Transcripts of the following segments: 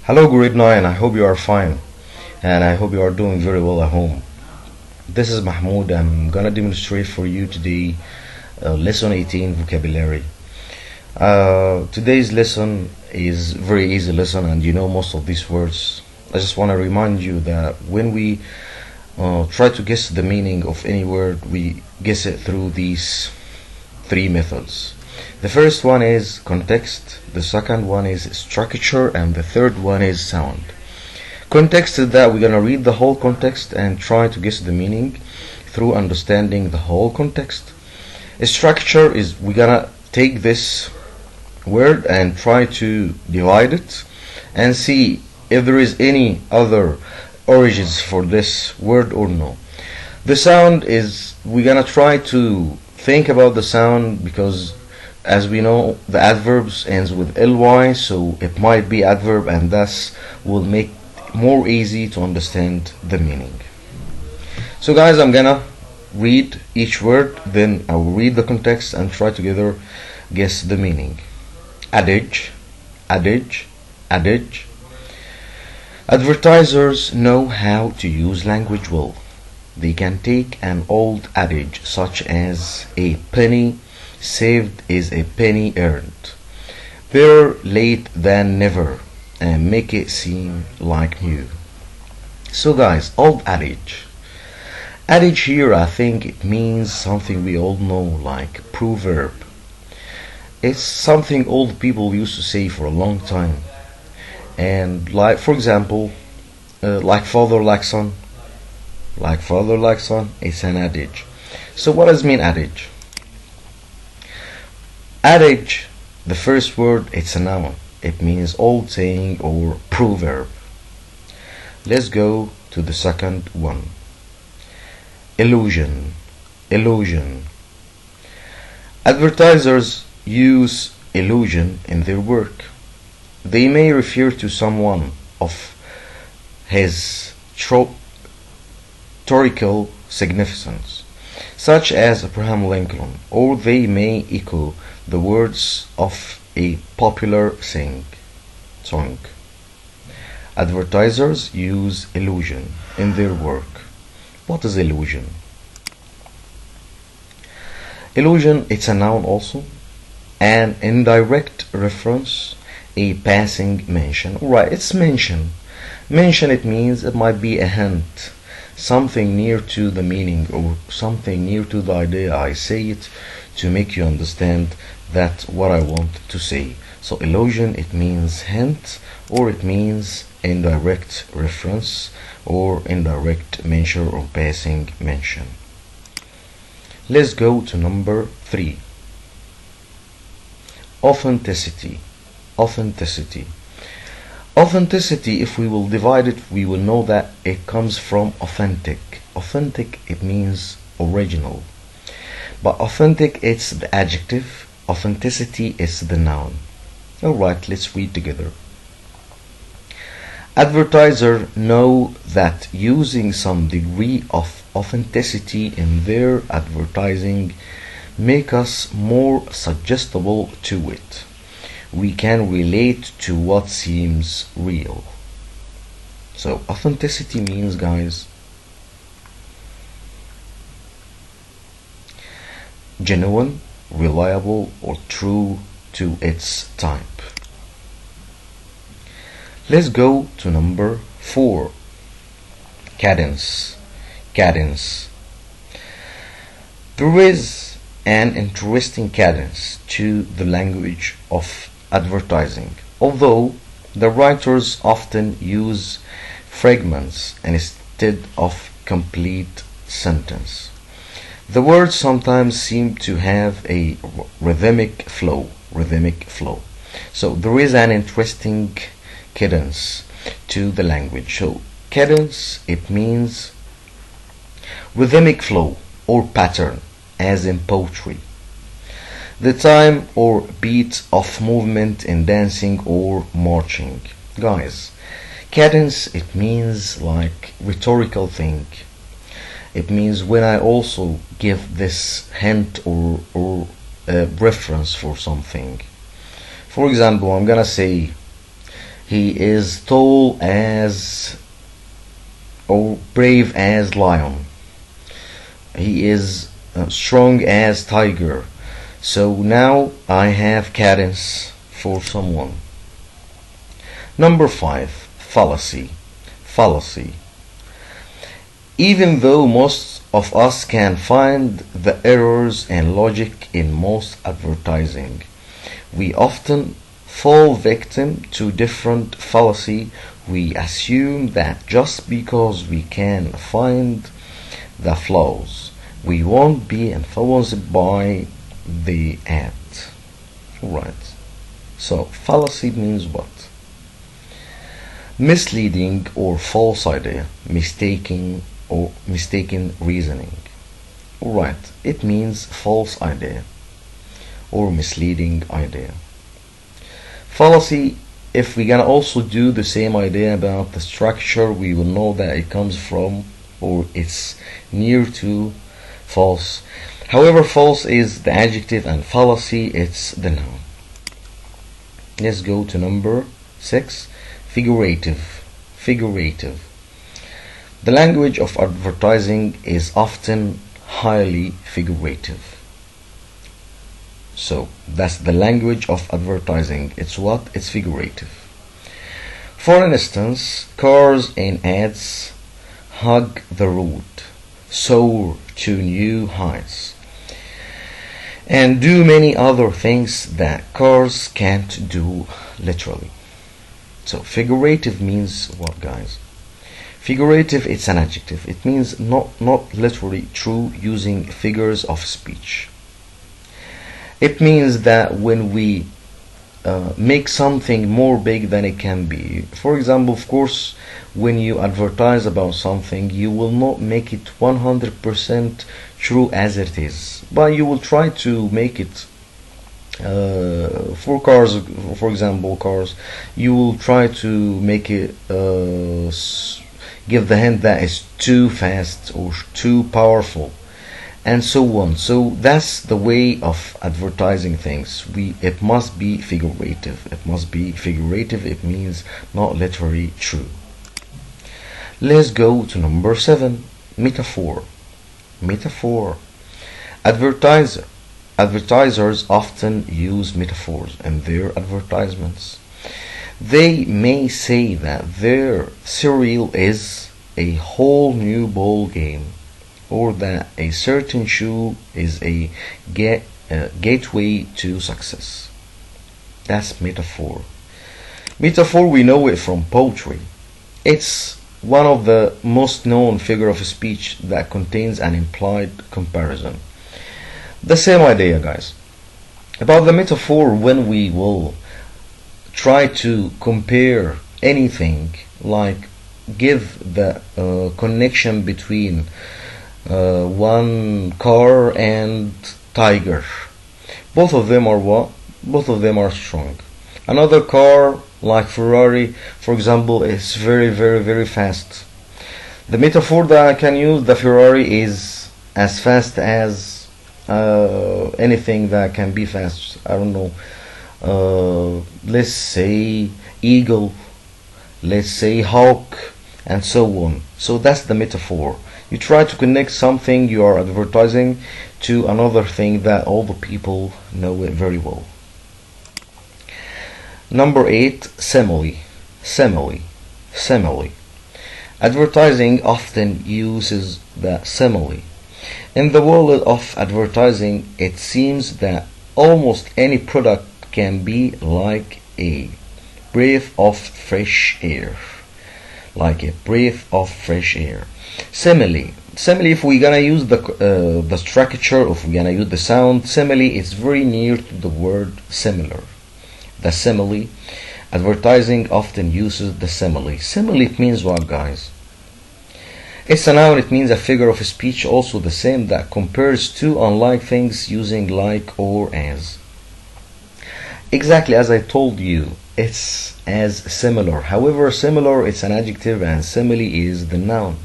Hello grade 9, I hope you are fine and I hope you are doing very well at home. This is Mahmoud. I'm gonna demonstrate for you today lesson 18 vocabulary. Today's lesson is very easy lesson and you know most of these words. I just want to remind you that when we try to guess the meaning of any word, we guess it through these three methods. The first one is context, the second one is structure, and the third one is sound. Context is that we're gonna read the whole context and try to guess the meaning through understanding the whole context. Structure is we're gonna take this word and try to divide it and see if there is any other origins for this word or no. The sound is we're gonna try to think about the sound, because as we know the adverbs ends with ly, so it might be adverb, and thus will make more easy to understand the meaning. So guys, I'm gonna read each word, then I will read the context and try together guess the meaning. Adage, adage, adage. Advertisers know how to use language well. They can take an old adage such as a penny saved is a penny earned, better late than never, and make it seem like new. So guys, old adage. Adage here, I think it means something we all know, like proverb. It's something old people used to say for a long time, and like, for example, like father like son, like father like son, it's an adage. So what does mean adage? Adage, the first word, it's a noun. It means old saying or proverb. Let's go to the second one. Illusion, illusion. Advertisers use illusion in their work. They may refer to someone of his historical significance, such as Abraham Lincoln, or they may echo the words of a popular song. Advertisers use illusion in their work. What is illusion? Illusion, it's a noun also, an indirect reference, a passing mention. Right, it's mention. Mention, it means it might be a hint, something near to the meaning or something near to the idea. I say it to make you understand that what I want to say. So illusion, it means hint, or it means indirect reference or indirect mention or passing mention. Let's go to number 3. Authenticity, authenticity. Authenticity, if we will divide it, we will know that it comes from authentic. Authentic, it means original. But authentic, it's the adjective. Authenticity is the noun. Alright, let's read together. Advertisers know that using some degree of authenticity in their advertising make us more suggestible to it. We can relate to what seems real. So authenticity means, guys, genuine, reliable, or true to its type. Let's go to number 4. Cadence, cadence. There is an interesting cadence to the language of advertising, although the writers often use fragments instead of complete sentence. The words sometimes seem to have a rhythmic flow. So there is an interesting cadence to the language. So cadence, it means rhythmic flow or pattern, as in poetry. The time or beat of movement in dancing or marching. Guys, cadence, it means like rhetorical thing. It means when I also give this hint or reference for something. For example, I'm gonna say He is tall as or brave as lion. He is strong as tiger. So now I have cadence for someone. Number 5, fallacy. Fallacy. Even though most of us can find the errors and logic in most advertising, we often fall victim to different fallacy. We assume that just because we can find the flaws, we won't be influenced by the ad. Alright. So fallacy means what? Misleading or false idea, mistaken reasoning. Alright, it means false idea or misleading idea. Fallacy, if we're gonna also do the same idea about the structure, we will know that it comes from or it's near to false. However, false is the adjective and fallacy it's the noun. Let's go to number 6, figurative. Figurative. The language of advertising is often highly figurative. So that's the language of advertising. It's what? It's figurative. For instance, cars in ads hug the road, soar to new heights, and do many other things that cars can't do literally. So figurative means what, guys? Figurative, it's an adjective. It means not literally true, using figures of speech. It means that when we make something more big than it can be. For example, of course, when you advertise about something, you will not make it 100% true as it is, but you will try to make it for cars, for example, cars, you will try to make it give the hint that it's too fast or too powerful, and so on. So that's the way of advertising things. It must be figurative. It must be figurative. It means not literally true. Let's go to number 7, metaphor. Metaphor. Advertisers often use metaphors in their advertisements. They may say that their cereal is a whole new ball game, or that a certain shoe is a gateway to success. That's metaphor. Metaphor, we know it from poetry. It's one of the most known figure of speech that contains an implied comparison. The same idea, guys. About the metaphor, when we will try to compare anything, like give the connection between one car and tiger. Both of them are what? Both of them are strong. Another car, like Ferrari, for example, is very, very, very fast. The metaphor that I can use, the Ferrari is as fast as anything that can be fast. I don't know. Let's say eagle, let's say hawk, and so on. So that's the metaphor. You try to connect something you are advertising to another thing that all the people know it very well. Number 8, simile. Simile. Simile. Advertising often uses the simile. In the world of advertising, it seems that almost any product can be like a breath of fresh air. Like a breath of fresh air. Simile. Simile, if we're gonna use the structure, if we're gonna use the sound, simile is very near to the word similar. The simile. Advertising often uses the simile. Simile, it means what, guys? It's a noun. It means a figure of speech, also the same, that compares two unlike things using like or as. Exactly as I told you, it's as similar. However, similar, it's an adjective and simile is the noun.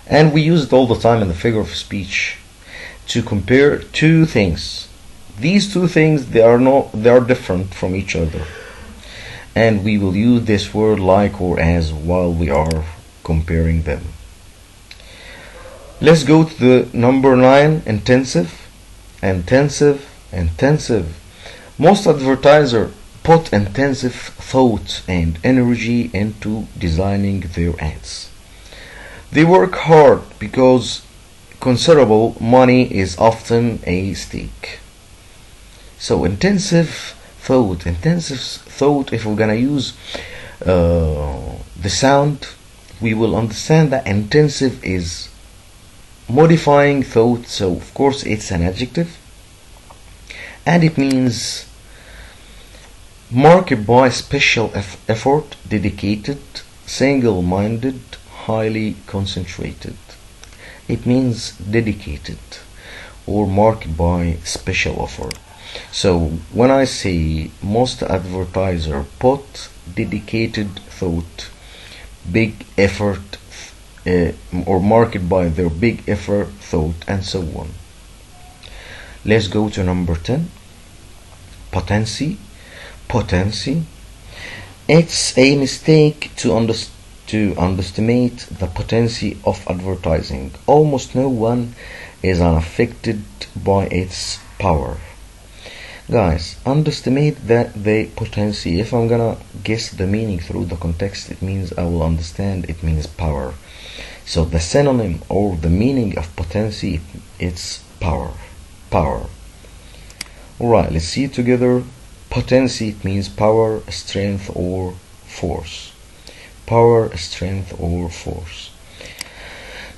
And we use it all the time in the figure of speech to compare two things. These two things, they are different from each other. and we will use this word like or as while we are comparing them. Let's go to the number 9, intensive. Most advertisers put intensive thought and energy into designing their ads. They work hard because considerable money is often at stake. So intensive thought, if we're gonna use the sound, we will understand that intensive is modifying thought, so of course it's an adjective, and it means marked by special effort, dedicated, single-minded, highly concentrated. It means dedicated or marked by special effort. So when I say most advertisers put dedicated thought, big effort, or marked by their big effort, thought, and so on. Let's go to number 10, potency. It's a mistake to underestimate the potency of advertising. Almost no one is unaffected by its power. Guys, underestimate the potency. If I'm gonna guess the meaning through the context, it means I will understand it means power. So the synonym or the meaning of potency, it's power. Alright, let's see it together. Potency, it means power, strength, or force. Power, strength, or force.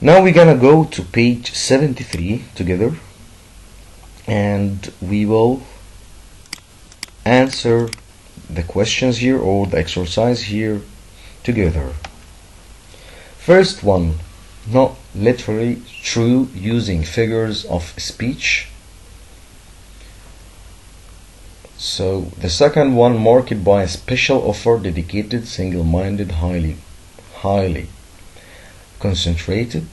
Now we're gonna go to page 73 together, and we will answer the questions here or the exercise here together. First one, not literally true, using figures of speech. So the second one, marked by a special offer, dedicated, single-minded, highly concentrated.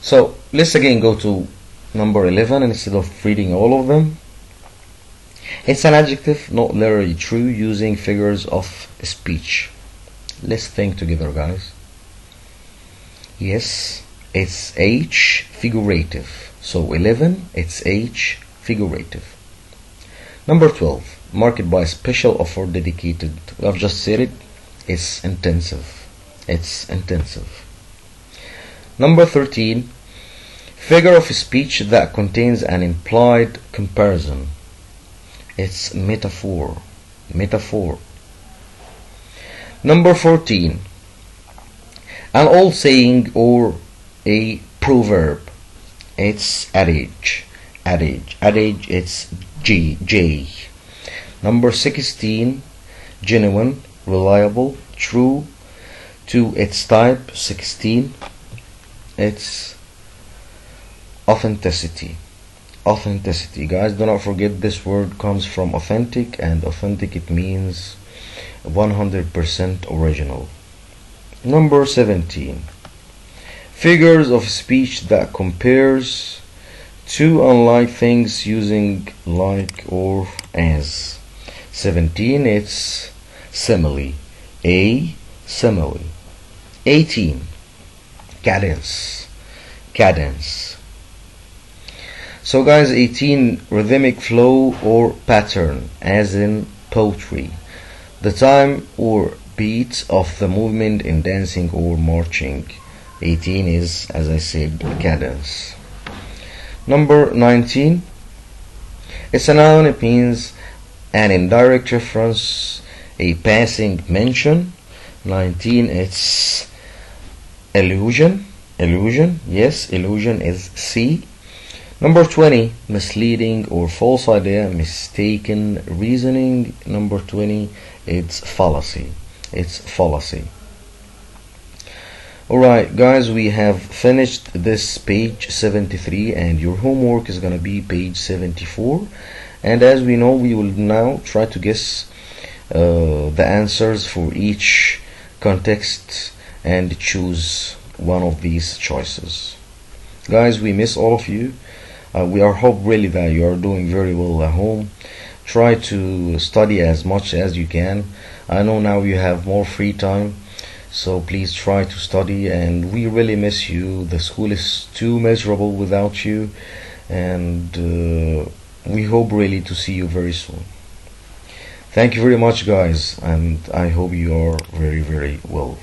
So let's again go to number 11 instead of reading all of them. It's an adjective, not literally true, using figures of speech. Let's think together, guys. Yes, it's H, figurative. So 11, it's H, figurative. Number 12, marked by special offer, dedicated. I've just said it. It's intensive. Number 13, figure of speech that contains an implied comparison. It's metaphor. Number 14, an old saying or a proverb. It's adage. It's J. Number 16, genuine, reliable, true to its type. 16, it's authenticity. Guys, do not forget this word comes from authentic, and authentic, it means 100% original. Number 17, figures of speech that compares two unlike things using like or as. 17, it's simile. A simile. 18, cadence. So guys, 18, rhythmic flow or pattern, as in poetry. The time or beat of the movement in dancing or marching. 18 is, as I said, cadence. Number 19, it's a noun. It means an indirect reference, a passing mention. 19, it's illusion. Yes, illusion is C. Number 20, misleading or false idea, mistaken reasoning. Number 20, it's fallacy. Alright guys, we have finished this page 73, and your homework is gonna be page 74. And as we know, we will now try to guess the answers for each context and choose one of these choices. Guys, we miss all of you. We are hope really that you are doing very well at home. Try to study as much as you can. I know now you have more free time, so please try to study, and we really miss you. The school is too miserable without you, and we hope really to see you very soon. Thank you very much, guys, and I hope you are very, very well.